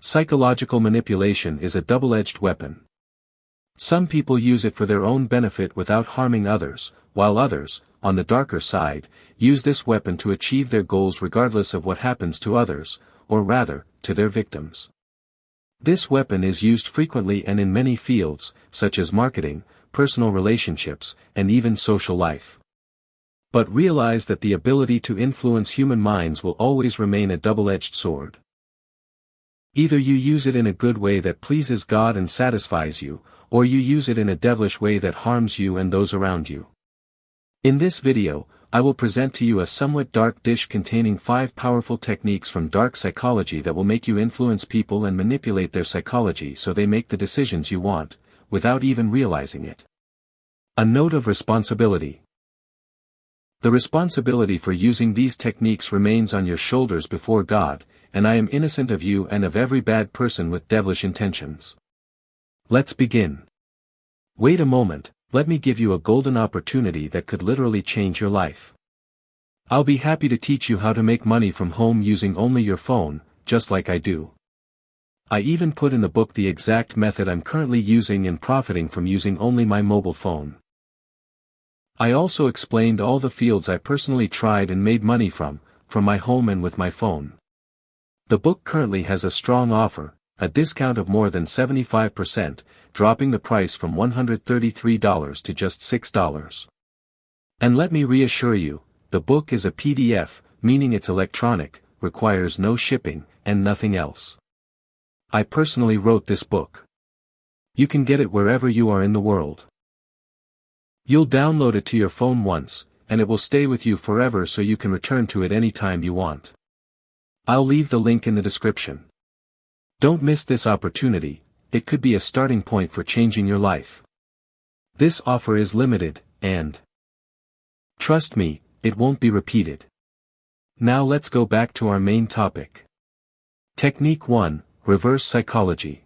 Psychological manipulation is a double-edged weapon. Some people use it for their own benefit without harming others, while others, on the darker side, use this weapon to achieve their goals regardless of what happens to others, or rather, to their victims. This weapon is used frequently and in many fields, such as marketing, personal relationships, and even social life. But realize that the ability to influence human minds will always remain a double-edged sword. Either you use it in a good way that pleases God and satisfies you, or you use it in a devilish way that harms you and those around you. In this video, I will present to you a somewhat dark dish containing 5 powerful techniques from dark psychology that will make you influence people and manipulate their psychology so they make the decisions you want, without even realizing it. A note of responsibility. The responsibility for using these techniques remains on your shoulders before God, and I am innocent of you and of every bad person with devilish intentions. Let's begin. Wait a moment, let me give you a golden opportunity that could literally change your life. I'll be happy to teach you how to make money from home using only your phone, just like I do. I even put in the book the exact method I'm currently using and profiting from using only my mobile phone. I also explained all the fields I personally tried and made money from my home and with my phone. The book currently has a strong offer, a discount of more than 75%, dropping the price from $133 to just $6. And let me reassure you, the book is a PDF, meaning it's electronic, requires no shipping, and nothing else. I personally wrote this book. You can get it wherever you are in the world. You'll download it to your phone once, and it will stay with you forever so you can return to it anytime you want. I'll leave the link in the description. Don't miss this opportunity, it could be a starting point for changing your life. This offer is limited, and trust me, it won't be repeated. Now let's go back to our main topic. Technique 1, Reverse Psychology.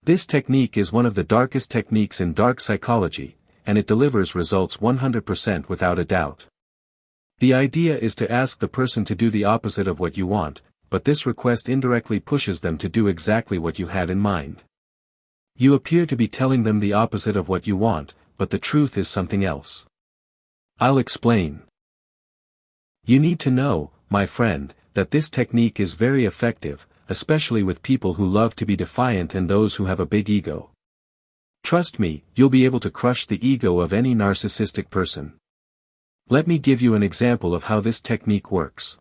This technique is one of the darkest techniques in dark psychology, and it delivers results 100% without a doubt. The idea is to ask the person to do the opposite of what you want, but this request indirectly pushes them to do exactly what you had in mind. You appear to be telling them the opposite of what you want, but the truth is something else. I'll explain. You need to know, my friend, that this technique is very effective, especially with people who love to be defiant and those who have a big ego. Trust me, you'll be able to crush the ego of any narcissistic person. Let me give you an example of how this technique works.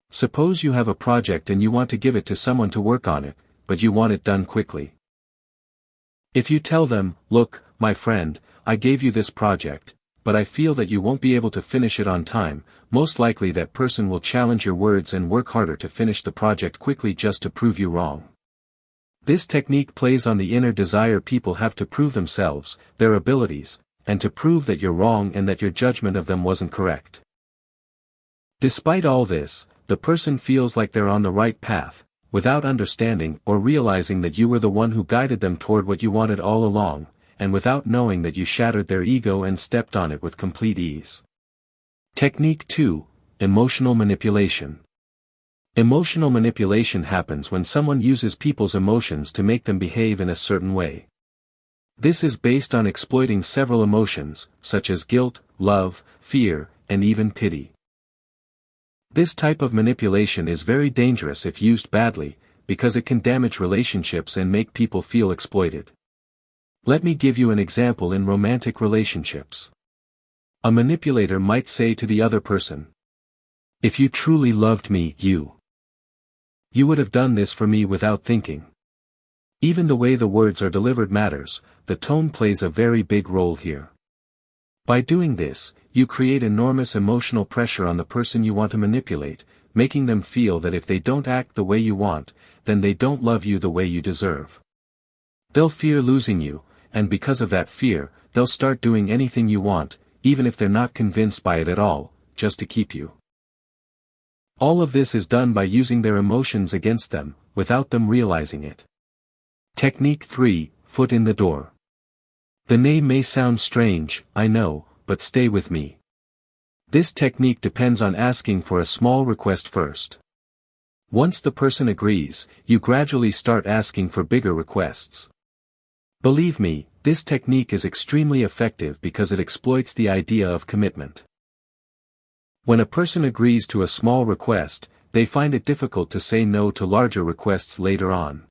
Suppose you have a project and you want to give it to someone to work on it, but you want it done quickly. If you tell them, look, my friend, I gave you this project, but I feel that you won't be able to finish it on time, most likely that person will challenge your words and work harder to finish the project quickly just to prove you wrong. This technique plays on the inner desire people have to prove themselves, their abilities, and to prove that you're wrong and that your judgment of them wasn't correct. Despite all this, the person feels like they're on the right path, without understanding or realizing that you were the one who guided them toward what you wanted all along, and without knowing that you shattered their ego and stepped on it with complete ease. Technique 2, Emotional Manipulation. Emotional manipulation happens when someone uses people's emotions to make them behave in a certain way. This is based on exploiting several emotions, such as guilt, love, fear, and even pity. This type of manipulation is very dangerous if used badly, because it can damage relationships and make people feel exploited. Let me give you an example in romantic relationships. A manipulator might say to the other person, "If you truly loved me, you would have done this for me without thinking." Even the way the words are delivered matters, the tone plays a very big role here. By doing this, you create enormous emotional pressure on the person you want to manipulate, making them feel that if they don't act the way you want, then they don't love you the way you deserve. They'll fear losing you, and because of that fear, they'll start doing anything you want, even if they're not convinced by it at all, just to keep you. All of this is done by using their emotions against them, without them realizing it. Technique 3, Foot in the Door. The name may sound strange, I know, but stay with me. This technique depends on asking for a small request first. Once the person agrees, you gradually start asking for bigger requests. Believe me, this technique is extremely effective because it exploits the idea of commitment. When a person agrees to a small request, they find it difficult to say no to larger requests later on.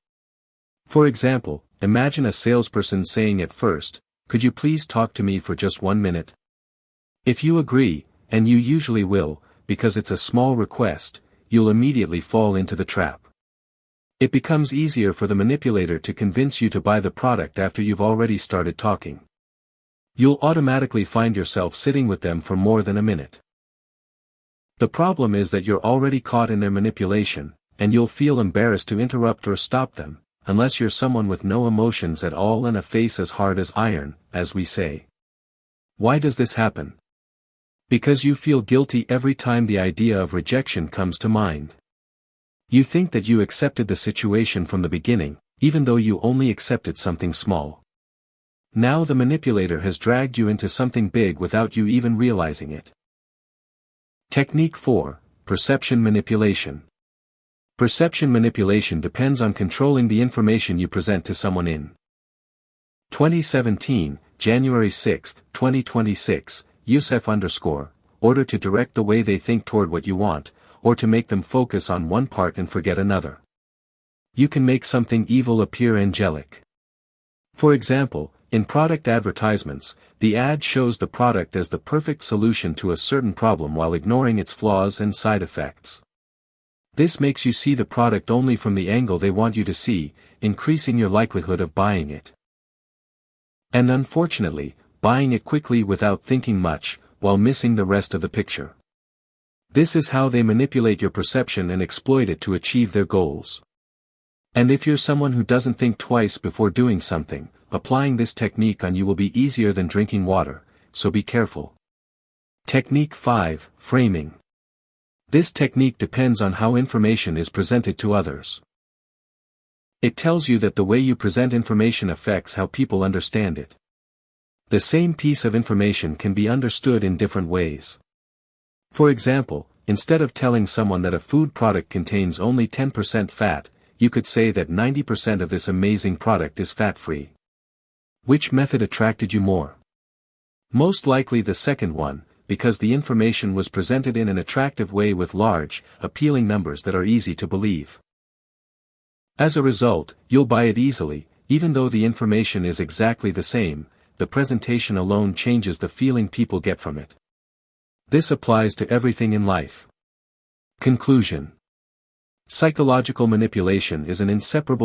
For example, imagine a salesperson saying at first, "Could you please talk to me for just 1 minute?" If you agree, and you usually will, because it's a small request, you'll immediately fall into the trap. It becomes easier for the manipulator to convince you to buy the product after you've already started talking. You'll automatically find yourself sitting with them for more than a minute. The problem is that you're already caught in their manipulation, and you'll feel embarrassed to interrupt or stop them, unless you're someone with no emotions at all and a face as hard as iron, as we say. Why does this happen? Because you feel guilty every time the idea of rejection comes to mind. You think that you accepted the situation from the beginning, even though you only accepted something small. Now the manipulator has dragged you into something big without you even realizing it. Technique 4. Perception manipulation. Perception manipulation depends on controlling the information you present to someone in 2017, January 6, 2026, Youssef_ order to direct the way they think toward what you want, or to make them focus on one part and forget another. You can make something evil appear angelic. For example, in product advertisements, the ad shows the product as the perfect solution to a certain problem while ignoring its flaws and side effects. This makes you see the product only from the angle they want you to see, increasing your likelihood of buying it. And unfortunately, buying it quickly without thinking much, while missing the rest of the picture. This is how they manipulate your perception and exploit it to achieve their goals. And if you're someone who doesn't think twice before doing something, applying this technique on you will be easier than drinking water, so be careful. Technique 5. Framing. This technique depends on how information is presented to others. It tells you that the way you present information affects how people understand it. The same piece of information can be understood in different ways. For example, instead of telling someone that a food product contains only 10% fat, you could say that 90% of this amazing product is fat-free. Which method attracted you more? Most likely the second one, because the information was presented in an attractive way with large, appealing numbers that are easy to believe. As a result, you'll buy it easily, even though the information is exactly the same. The presentation alone changes the feeling people get from it. This applies to everything in life. Conclusion. Psychological manipulation is an inseparable